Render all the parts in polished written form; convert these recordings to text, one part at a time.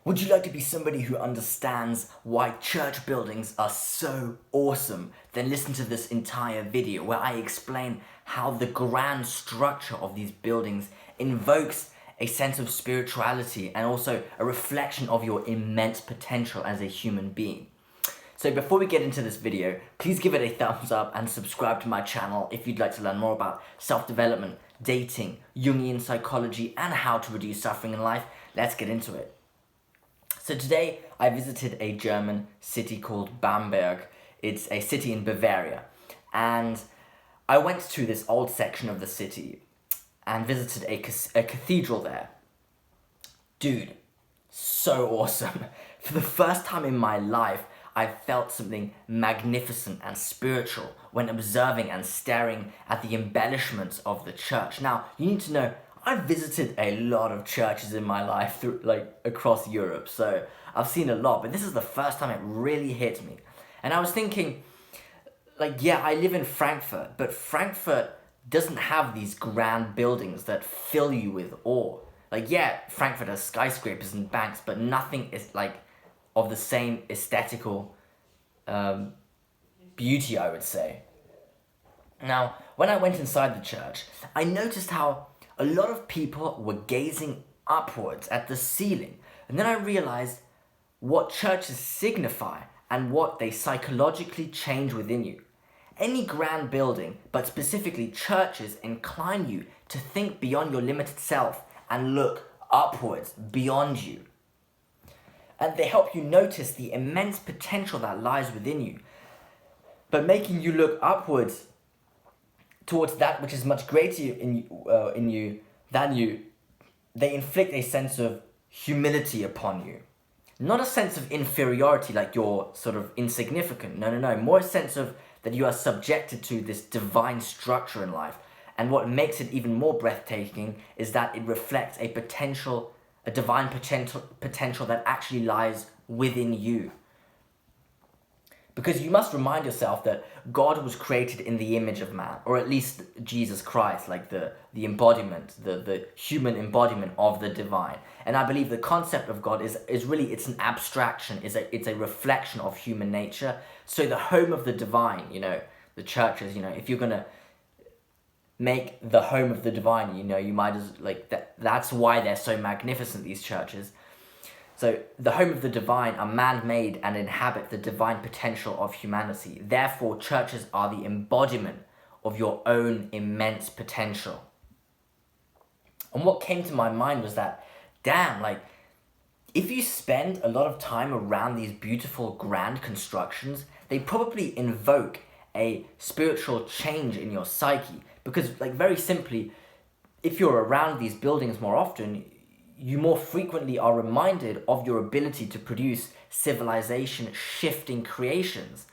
Would you like to be somebody who understands why church buildings are so awesome? Then listen to this entire video where I explain how the grand structure of these buildings invokes a sense of spirituality and also a reflection of your immense potential as a human being. So before we get into this video, please give it a thumbs up and subscribe to my channel if you'd like to learn more about self-development, dating, Jungian psychology, and how to reduce suffering in life. Let's get into it. So today I visited a German city called Bamberg. It's a city in Bavaria. And I went to this old section of the city and visited a cathedral there. Dude, so awesome. For the first time in my life, I felt something magnificent and spiritual when observing and staring at the embellishments of the church. Now, you need to know, I've visited a lot of churches in my life across Europe, so I've seen a lot, but this is the first time it really hit me. And I was thinking, yeah, I live in Frankfurt, but Frankfurt doesn't have these grand buildings that fill you with awe. Yeah, Frankfurt has skyscrapers and banks, but nothing is of the same aesthetical beauty, I would say. Now, when I went inside the church, I noticed how a lot of people were gazing upwards at the ceiling. And then I realized what churches signify and what they psychologically change within you. Any grand building, but specifically churches, incline you to think beyond your limited self and look upwards beyond you. And they help you notice the immense potential that lies within you. But making you look upwards towards that which is much greater in you than you, they inflict a sense of humility upon you. Not a sense of inferiority, like you're sort of insignificant. No. More a sense of that you are subjected to this divine structure in life. And what makes it even more breathtaking is that it reflects a divine potential that actually lies within you. Because you must remind yourself that God was created in the image of man, or at least Jesus Christ, the embodiment, the human embodiment of the divine. And I believe the concept of God is really, it's an abstraction, it's a reflection of human nature. So the home of the divine, the churches, if you're going to make the home of the divine, you might as, that's why they're so magnificent, these churches. So the home of the divine are man-made and inhabit the divine potential of humanity. Therefore, churches are the embodiment of your own immense potential. And what came to my mind was that, damn, if you spend a lot of time around these beautiful, grand constructions, they probably invoke a spiritual change in your psyche. Because, very simply, if you're around these buildings more often, you more frequently are reminded of your ability to produce civilization-shifting creations.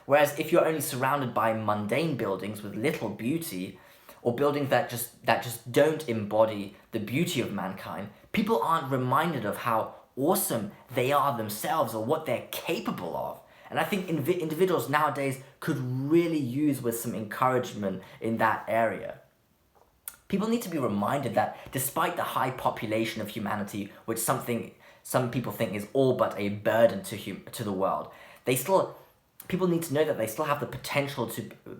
Whereas if you're only surrounded by mundane buildings with little beauty, or buildings that just don't embody the beauty of mankind, people aren't reminded of how awesome they are themselves or what they're capable of. And I think individuals nowadays could really use with some encouragement in that area. People need to be reminded that despite the high population of humanity, which some people think is all but a burden to the world, people need to know that they still have the potential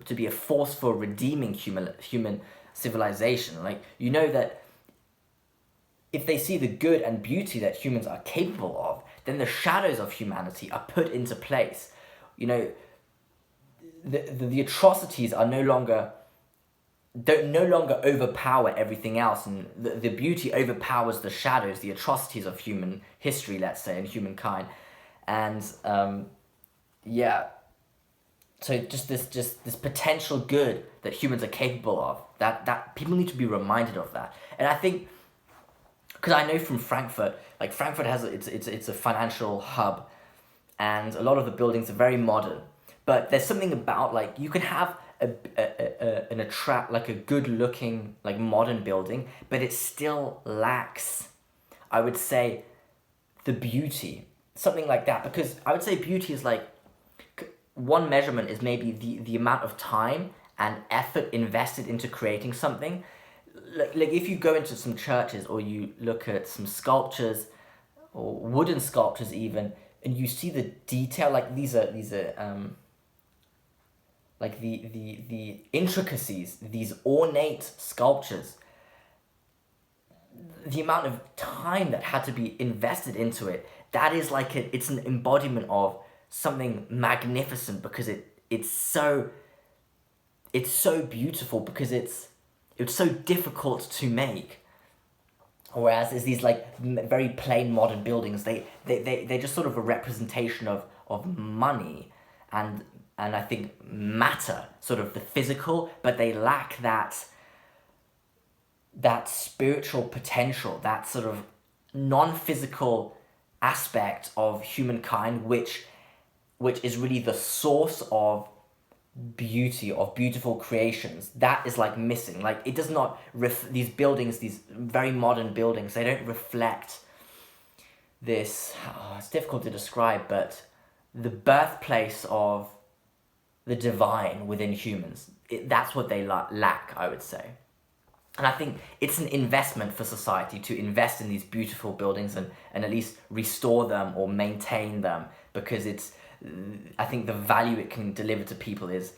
to be a force for redeeming human civilization. That if they see the good and beauty that humans are capable of, then the shadows of humanity are put into place. The atrocities are no longer overpower everything else, and the beauty overpowers the shadows, the atrocities of human history, let's say, and humankind. And so just this potential good that humans are capable of, that people need to be reminded of that. And I think, because I know from Frankfurt, Frankfurt has it's a financial hub, and a lot of the buildings are very modern. But there's something about you can have a good looking modern building, but it still lacks, I would say, the beauty, something like that. Because I would say beauty is one measurement is maybe the amount of time and effort invested into creating something. If you go into some churches or you look at some sculptures or wooden sculptures even, and you see the detail, like these are like the intricacies, these ornate sculptures, the amount of time that had to be invested into it, that is like it's an embodiment of something magnificent, because it's so beautiful, because it's so difficult to make. Whereas there's these like very plain modern buildings, they're just sort of a representation of money and I think matter, sort of the physical, but they lack that spiritual potential, that sort of non-physical aspect of humankind, which is really the source of beauty, of beautiful creations. That is like missing. Like it does not these buildings, these very modern buildings, they don't reflect this, it's difficult to describe, but the birthplace of the divine within humans. That's what they lack, I would say. And I think it's an investment for society to invest in these beautiful buildings and at least restore them or maintain them, because I think the value it can deliver to people is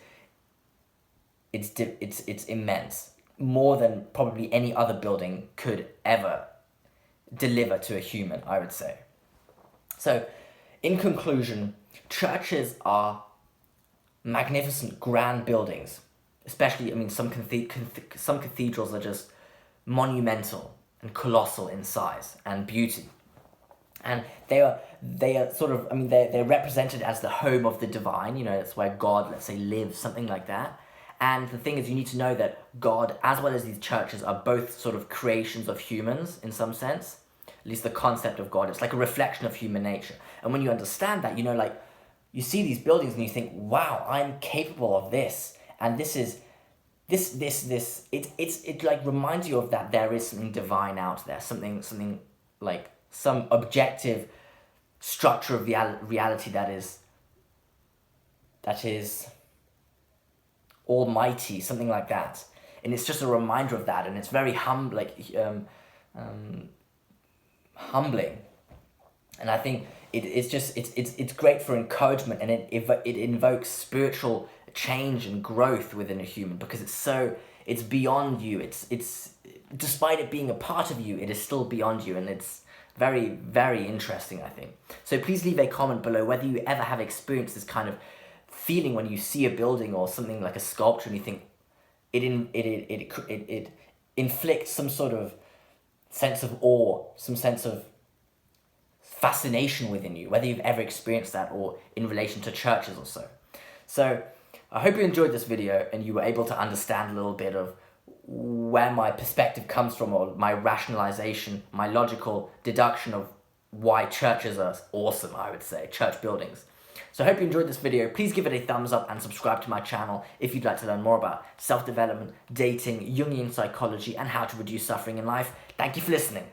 it's immense, more than probably any other building could ever deliver to a human, I would say. So, in conclusion, churches are magnificent, grand buildings. Especially, I mean, some cathedrals are just monumental and colossal in size and beauty. And they are sort of, I mean, they're represented as the home of the divine, you know, that's where God, let's say, lives, something like that. And the thing is, you need to know that God, as well as these churches, are both sort of creations of humans in some sense. At least the concept of God, it's like a reflection of human nature. And when you understand that, you know, like, you see these buildings and you think, wow, I'm capable of this. And it like reminds you of that there is something divine out there, something like some objective structure of reality that is almighty, something like that. And it's just a reminder of that, and it's very humbling. And I think it's great for encouragement, and it invokes spiritual change and growth within a human, because it's beyond you. It's despite it being a part of you, it is still beyond you, and it's very, very interesting, I think. So please leave a comment below whether you ever have experienced this kind of feeling when you see a building or something like a sculpture and you think it inflicts some sort of sense of awe, some sense of fascination within you, whether you've ever experienced that or in relation to churches or so. So I hope you enjoyed this video and you were able to understand a little bit of where my perspective comes from, or my rationalization, my logical deduction of why churches are awesome, I would say, church buildings. So I hope you enjoyed this video. Please give it a thumbs up and subscribe to my channel if you'd like to learn more about self-development, dating, Jungian psychology, and how to reduce suffering in life. Thank you for listening.